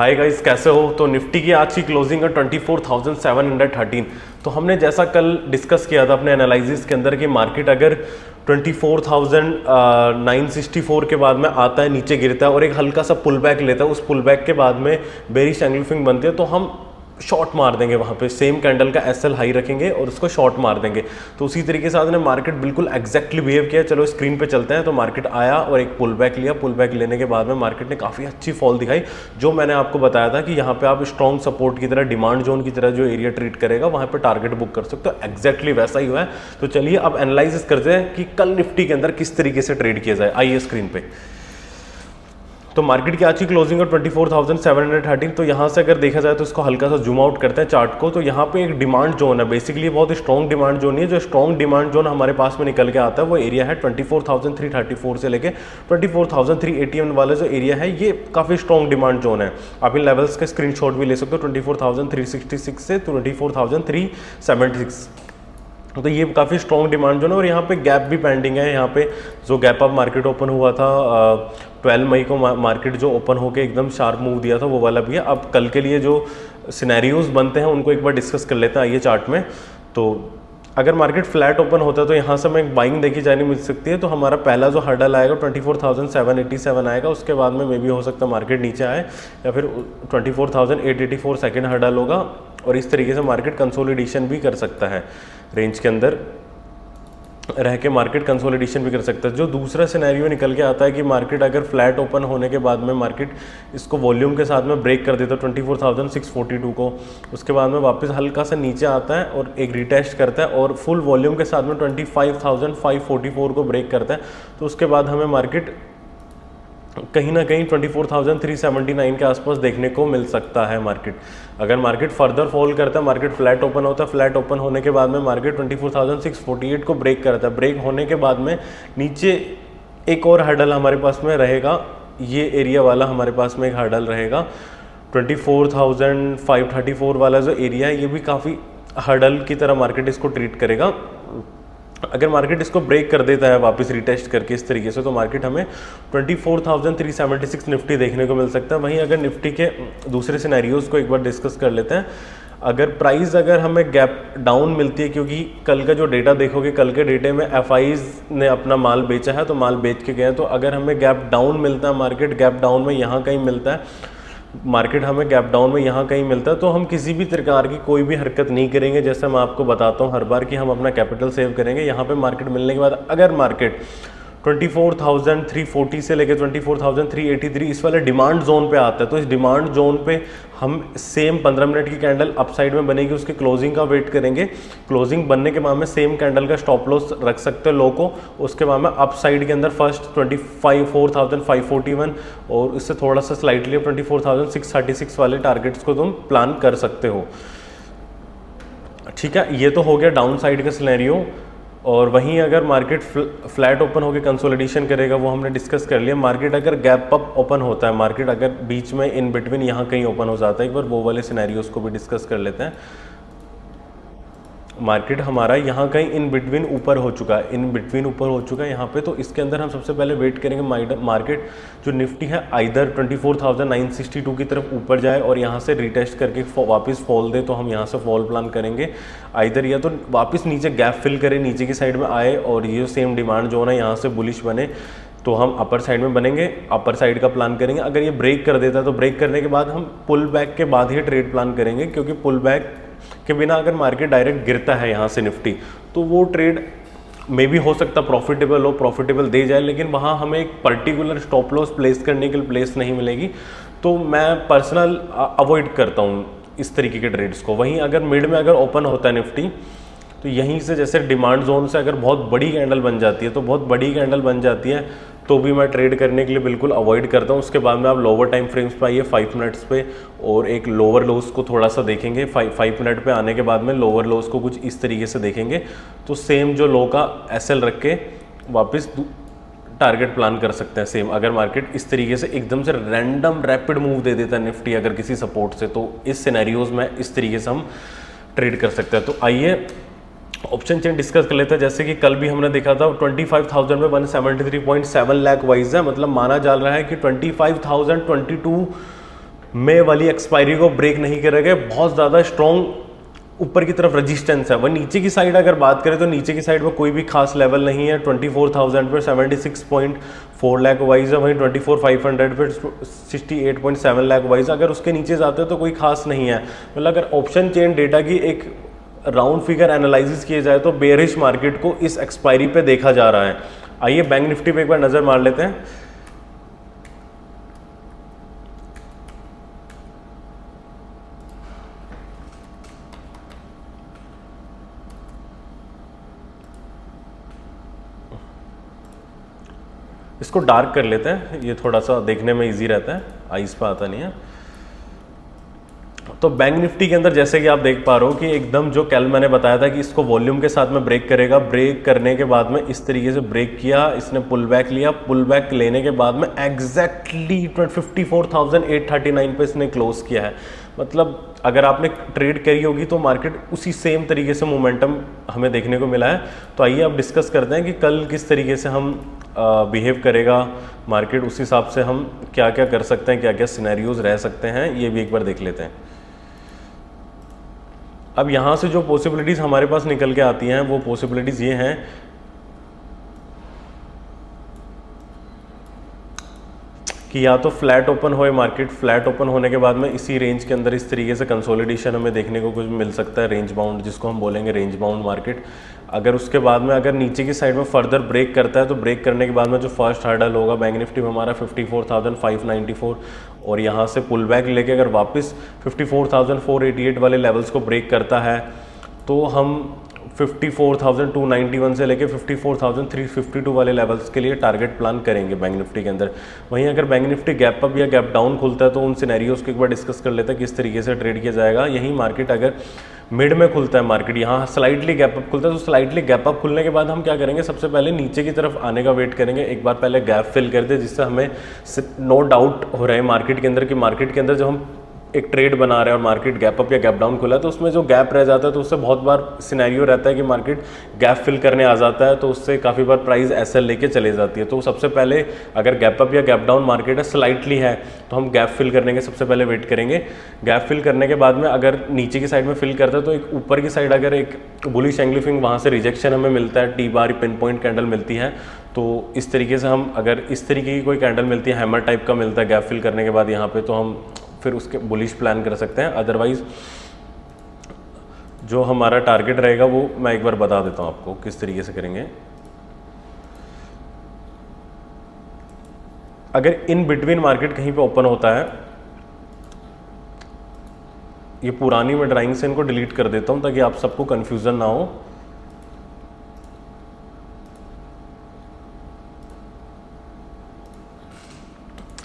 Hi guys, कैसे हो। तो निफ्टी की आज की क्लोजिंग है 24,713। तो हमने जैसा कल डिस्कस किया था अपने एनालिसिस के अंदर कि मार्केट अगर 24,964 के बाद में आता है, नीचे गिरता है और एक हल्का सा पुल बैक लेता है, उस पुल बैक के बाद में बेरिश एंगल्फिंग बनती है तो हम शॉर्ट मार देंगे। वहाँ पे सेम कैंडल का एसएल हाई रखेंगे और उसको शॉर्ट मार देंगे। तो उसी तरीके से आज ने मार्केट बिल्कुल एग्जैक्टली बिहेव किया। चलो स्क्रीन पे चलते हैं। तो मार्केट आया और एक पुल बैक लिया। पुल बैक लेने के बाद में मार्केट ने काफ़ी अच्छी फॉल दिखाई, जो मैंने आपको बताया था कि यहाँ पे आप स्ट्रॉन्ग सपोर्ट की तरह, डिमांड जोन की तरह जो एरिया ट्रीट करेगा वहाँ पे टारगेट बुक कर सकते हो। एग्जैक्टली वैसा ही हुआ है। तो चलिए अब एनालाइसिस करते हैं कि कल निफ्टी के अंदर किस तरीके से ट्रेड किया जाए। आइए स्क्रीन पे। तो मार्केट की आज की क्लोजिंग है 24,713। तो यहाँ से अगर देखा जाए तो इसको हल्का सा जूम आउट करते हैं चार्ट को। तो यहाँ पे एक डिमांड जोन है, बेसिकली बहुत स्ट्रॉन्ग डिमांड जोन है। जो स्ट्रॉन्ग डिमांड जोन हमारे पास में निकल के आता है वो एरिया है 24,334 से लेके 24,381 वाला जो एरिया है, ये काफ़ी स्ट्रॉन्ग डिमांड जोन है। आप इन लेवल्स के स्क्रीनशॉट भी ले सकते हो 24,366 से 24,376। तो ये काफ़ी स्ट्रॉन्ग डिमांड जोन है और यहाँ पे गैप भी पेंडिंग है। यहाँ पे जो गैप अप मार्केट ओपन हुआ था 12 मई को, मार्केट जो ओपन होके एकदम शार्प मूव दिया था, वो वाला भी है। अब कल के लिए जो सिनेरियोज बनते हैं उनको एक बार डिस्कस कर लेते हैं। आइए चार्ट में। तो अगर मार्केट फ्लैट ओपन होता है तो यहाँ से हमें बाइंग देखी जानी मिल सकती है। तो हमारा पहला जो हर्डल आएगा 24,787 आएगा। उसके बाद में मे भी हो सकता है मार्केट नीचे आए, या फिर 24,884 सेकेंड हर्डल होगा। और इस तरीके से मार्केट कंसोलिडेशन भी कर सकता है, रेंज के अंदर रह के मार्केट कंसोलिडेशन भी कर सकता है। जो दूसरा सिनेरियो निकल के आता है कि मार्केट अगर फ्लैट ओपन होने के बाद में मार्केट इसको वॉल्यूम के साथ में ब्रेक कर देता है 24,642 को, उसके बाद में वापस हल्का सा नीचे आता है और एक रिटेस्ट करता है और फुल वॉल्यूम के साथ में 25,544 को ब्रेक करता है, तो उसके बाद हमें मार्केट कहीं ना कहीं 24,379 के आसपास देखने को मिल सकता है। मार्केट अगर मार्केट फर्दर फॉल करता है, मार्केट फ्लैट ओपन होता है, फ्लैट ओपन होने के बाद में मार्केट 24,648 को ब्रेक करता है, ब्रेक होने के बाद में नीचे एक और हर्डल हमारे पास में रहेगा, ये एरिया वाला हमारे पास में एक हर्डल रहेगा 24,534 वाला जो एरिया है, ये भी काफ़ी हर्डल की तरह मार्केट इसको ट्रीट करेगा। अगर मार्केट इसको ब्रेक कर देता है वापस रिटेस्ट करके इस तरीके से, तो मार्केट हमें 24,376 निफ्टी देखने को मिल सकता है। वहीं अगर निफ्टी के दूसरे सिनेरियोज को एक बार डिस्कस कर लेते हैं। अगर हमें गैप डाउन मिलती है, क्योंकि कल का जो डेटा देखोगे, कल के डेटे में एफआईज ने अपना माल बेचा है तो माल बेच के गए हैं। तो अगर हमें गैप डाउन मिलता है, मार्केट गैप डाउन में यहाँ कहीं मिलता है, मार्केट हमें गैप डाउन में यहाँ कहीं मिलता है, तो हम किसी भी प्रकार की कोई भी हरकत नहीं करेंगे। जैसे मैं आपको बताता हूँ हर बार कि हम अपना कैपिटल सेव करेंगे। यहाँ पे मार्केट मिलने के बाद अगर मार्केट 24,340 से लेकर 24,383 इस वाले डिमांड जोन पे आता है, तो इस डिमांड जोन पे हम सेम 15 मिनट की कैंडल अप साइड में बनेगी, उसके क्लोजिंग का वेट करेंगे। क्लोजिंग बनने के बाद में सेम कैंडल का स्टॉप लॉस रख सकते हैं लो को। उसके बाद में अप साइड के अंदर फर्स्ट 24,541 और इससे थोड़ा सा स्लाइटली 24,636 वाले टारगेट्स को तुम प्लान कर सकते हो। ठीक है, ये तो हो गया डाउन साइड का सिनेरियो। और वहीं अगर मार्केट फ्लैट ओपन होकर कंसोलिडेशन करेगा, वो हमने डिस्कस कर लिया। मार्केट अगर गैप अप ओपन होता है, मार्केट अगर बीच में इन बिटवीन यहाँ कहीं ओपन हो जाता है, एक बार वो वाले सिनेरियोज को भी डिस्कस कर लेते हैं। मार्केट हमारा यहाँ कहीं इन बिटवीन ऊपर हो चुका है, इन बिटवीन ऊपर हो चुका है यहाँ पे। तो इसके अंदर हम सबसे पहले वेट करेंगे मार्केट जो निफ्टी है आइदर 24,962 की तरफ ऊपर जाए और यहाँ से रिटेस्ट करके वापस फॉल दे, तो हम यहाँ से फॉल प्लान करेंगे। आइदर या तो वापस नीचे गैप फिल करे, नीचे की साइड में आए और ये सेम डिमांड जोन है यहाँ से बुलिश बने, तो हम अपर साइड में बनेंगे, अपर साइड का प्लान करेंगे। अगर ये ब्रेक कर देता है तो ब्रेक करने के बाद हम पुल बैक के बाद ही ट्रेड प्लान करेंगे, क्योंकि पुल बैक के बिना अगर मार्केट डायरेक्ट गिरता है यहाँ से निफ्टी, तो वो ट्रेड मे भी हो सकता प्रॉफिटेबल हो, प्रॉफिटेबल दे जाए, लेकिन वहाँ हमें एक पर्टिकुलर स्टॉप लॉस प्लेस करने के लिए प्लेस नहीं मिलेगी। तो मैं पर्सनल अवॉइड करता हूँ इस तरीके के ट्रेड्स को। वहीं अगर मिड में अगर ओपन होता है निफ्टी, तो यहीं से जैसे डिमांड जोन से अगर बहुत बड़ी कैंडल बन जाती है, तो बहुत बड़ी कैंडल बन जाती है तो भी मैं ट्रेड करने के लिए बिल्कुल अवॉइड करता हूँ। उसके बाद में आप लोअर टाइम फ्रेम्स पे आइए 5 मिनट्स पे, और एक लोअर लोस को थोड़ा सा देखेंगे। 5 मिनट पे आने के बाद में लोअर लोस को कुछ इस तरीके से देखेंगे, तो सेम जो लो का एसएल रख के वापस टारगेट प्लान कर सकते हैं सेम। अगर मार्केट इस तरीके से एकदम से रैंडम रैपिड मूव दे देता है निफ्टी अगर किसी सपोर्ट से, तो इस सिनेरियोज में इस तरीके से हम ट्रेड कर सकते हैं। तो आइए ऑप्शन चेन डिस्कस कर लेते हैं। जैसे कि कल भी हमने देखा था 25,000 में 173.7 लाख वाइज है, मतलब माना जा रहा है कि 25,022 मई वाली एक्सपायरी को ब्रेक नहीं करेगा, बहुत ज़्यादा स्ट्रॉन्ग ऊपर की तरफ रेजिस्टेंस है। वह नीचे की साइड अगर बात करें तो नीचे की साइड में कोई भी खास लेवल नहीं है। 24,000 पर 76.4 लाख वाइज है, वहीं 24,500 पर 68.7 लाख वाइज। अगर उसके नीचे जाते हैं तो कोई खास नहीं है। मतलब अगर ऑप्शन चेन डेटा की एक राउंड फिगर एनालिसिस किए जाए तो बेरिश मार्केट को इस एक्सपायरी पे देखा जा रहा है। आइए बैंक निफ्टी पे एक बार नज़र मार लेते हैं। इसको डार्क कर लेते हैं, ये थोड़ा सा देखने में इजी रहता है, आइस पे आता नहीं है। तो बैंक निफ्टी के अंदर जैसे कि आप देख पा रहे हो कि एकदम जो कल मैंने बताया था कि इसको वॉल्यूम के साथ में ब्रेक करेगा, ब्रेक करने के बाद में इस तरीके से ब्रेक किया, इसने पुल बैक लिया, पुल बैक लेने के बाद में एग्जैक्टली 54,839 पे इसने क्लोज किया है। मतलब अगर आपने ट्रेड करी होगी तो मार्केट उसी सेम तरीके से मोमेंटम हमें देखने को मिला है। तो आइए अब डिस्कस करते हैं कि कल किस तरीके से हम बिहेव करेगा मार्केट, उस हिसाब से हम क्या क्या कर सकते हैं, क्या क्या सिनेरियोज रह सकते हैं, ये भी एक बार देख लेते हैं। अब यहाँ से जो पॉसिबिलिटीज़ हमारे पास निकल के आती हैं वो पॉसिबिलिटीज़ ये हैं कि या तो फ्लैट ओपन होए मार्केट, फ्लैट ओपन होने के बाद में इसी रेंज के अंदर इस तरीके से कंसोलिडेशन हमें देखने को कुछ मिल सकता है, रेंज बाउंड जिसको हम बोलेंगे रेंज बाउंड मार्केट। अगर उसके बाद में अगर नीचे की साइड में फर्दर ब्रेक करता है तो ब्रेक करने के बाद में जो फर्स्ट हर्डल होगा बैंक निफ्टी में हमारा 54,594 और यहाँ से पुल बैक लेके अगर वापस 54,488 वाले लेवल्स को ब्रेक करता है तो हम 54,291 से लेके 54,352 वाले लेवल्स के लिए टारगेट प्लान करेंगे बैंक निफ्टी के अंदर। वहीं अगर बैंक निफ्टी गैप अप या गैप डाउन खुलता है तो उन सिनेरियोज को एक बार डिस्कस कर लेते हैं किस तरीके से ट्रेड किया जाएगा। यही मार्केट अगर मिड में खुलता है, मार्केट यहाँ स्लाइटली गैप अप खुलता है तो स्लाइटली गैप अप खुलने के बाद हम क्या करेंगे, सबसे पहले नीचे की तरफ आने का वेट करेंगे। एक बार पहले गैप फिल कर दे जिससे हमें नो डाउट हो रहा है मार्केट के अंदर कि मार्केट के अंदर जब हम एक ट्रेड बना रहे हैं और मार्केट गैप अप या गैप डाउन खुला है तो उसमें जो गैप रह जाता है तो उससे बहुत बार सिनेरियो रहता है कि मार्केट गैप फिल करने आ जाता है तो उससे काफ़ी बार प्राइस एसएल लेके चले जाती है। तो सबसे पहले अगर गैप अप या गैप डाउन मार्केट है स्लाइटली है तो हम गैप फिल करने के सबसे पहले वेट करेंगे। गैप फिल करने के बाद में अगर नीचे की साइड में फिल करता है तो एक ऊपर की साइड अगर एक बुलिश एंग्लिफिंग वहाँ से रिजेक्शन हमें मिलता है, T bar pin point candle मिलती है तो इस तरीके से हम अगर इस तरीके की कोई कैंडल मिलती है हैमर टाइप का मिलता है गैप फिल करने के बाद यहाँ पे तो हम फिर उसके बुलिश प्लान कर सकते हैं। अदरवाइज जो हमारा टारगेट रहेगा वो मैं एक बार बता देता हूँ आपको किस तरीके से करेंगे। अगर इन बिटवीन मार्केट कहीं पे ओपन होता है, ये पुरानी मैं ड्राइंग से इनको डिलीट कर देता हूँ ताकि आप सबको कंफ्यूजन ना हो।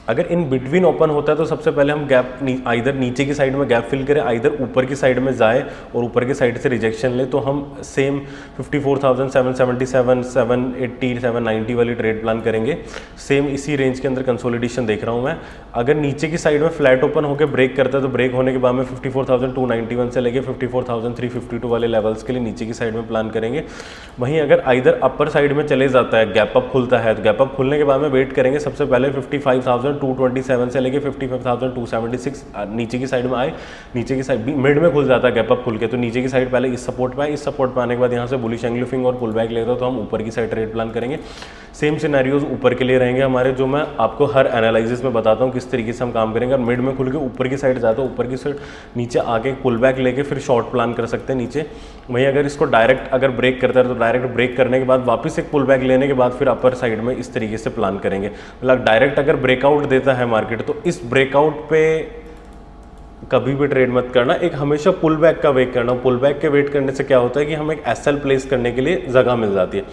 अगर इन बिटवीन ओपन होता है तो सबसे पहले हम गैप आइदर नीचे की साइड में गैप फिल करें, आइदर ऊपर की साइड में जाए और ऊपर की साइड से रिजेक्शन ले तो हम सेम 54,777, 780, 790 वाली ट्रेड प्लान करेंगे। सेम इसी रेंज के अंदर कंसोलिडेशन देख रहा हूं मैं। अगर नीचे की साइड में फ्लैट ओपन होकर ब्रेक करता है तो ब्रेक होने के बाद में 54,291 से लेके 54,352 वाले लेवल्स के लिए नीचे की साइड में प्लान करेंगे। वहीं अगर आइदर अपर साइड में चले जाता है, गैप अप खुलता है तो गैप अप खुलने के बाद में वेट करेंगे सबसे पहले 55,227 से लेके 55,276 नीचे की साइड में आए, नीचे की साइड मिड में खुल जाता है गैप अप खुल के तो नीचे की साइड पहले इस सपोर्ट पे आए, इस सपोर्ट पे आने के बाद यहाँ से बुलिश एंग्लिफिंग और पुल बैक लेता है तो हम ऊपर की साइड ट्रेड प्लान करेंगे। सेम सिनेरियोज ऊपर के लिए रहेंगे हमारे, जो मैं आपको हर एनालिसिस में बताता हूँ किस तरीके से हम काम करेंगे। और मिड में खुल के ऊपर की साइड जाता है, ऊपर की साइड नीचे आके पुल बैक लेके फिर शॉर्ट प्लान कर सकते हैं नीचे। वहीं अगर इसको डायरेक्ट अगर ब्रेक करता है तो डायरेक्ट ब्रेक करने के बाद वापस एक पुल बैक लेने के बाद फिर अपर साइड में इस तरीके से प्लान करेंगे। मतलब डायरेक्ट अगर ब्रेकआउट देता है मार्केट तो इस ब्रेकआउट पे कभी भी ट्रेड मत करना, एक हमेशा पुल बैक का वेट करना। पुल बैक के वेट करने से क्या होता है कि हमें एक एसएल प्लेस करने के लिए जगह मिल जाती है।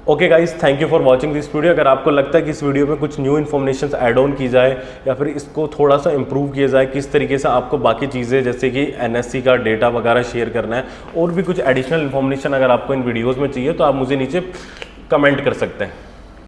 Okay guys, thank you for watching this video. अगर आपको लगता है कि इस वीडियो में कुछ न्यू इन्फॉर्मेशन ऐड ऑन की जाए या फिर इसको थोड़ा सा इंप्रूव किया जाए, किस तरीके से आपको बाकी चीज़ें जैसे कि एनएससी का डेटा वगैरह शेयर करना है और भी कुछ एडिशनल इन्फॉर्मेशन अगर आपको इन वीडियोज़ में चाहिए तो आप मुझे नीचे कमेंट कर सकते हैं।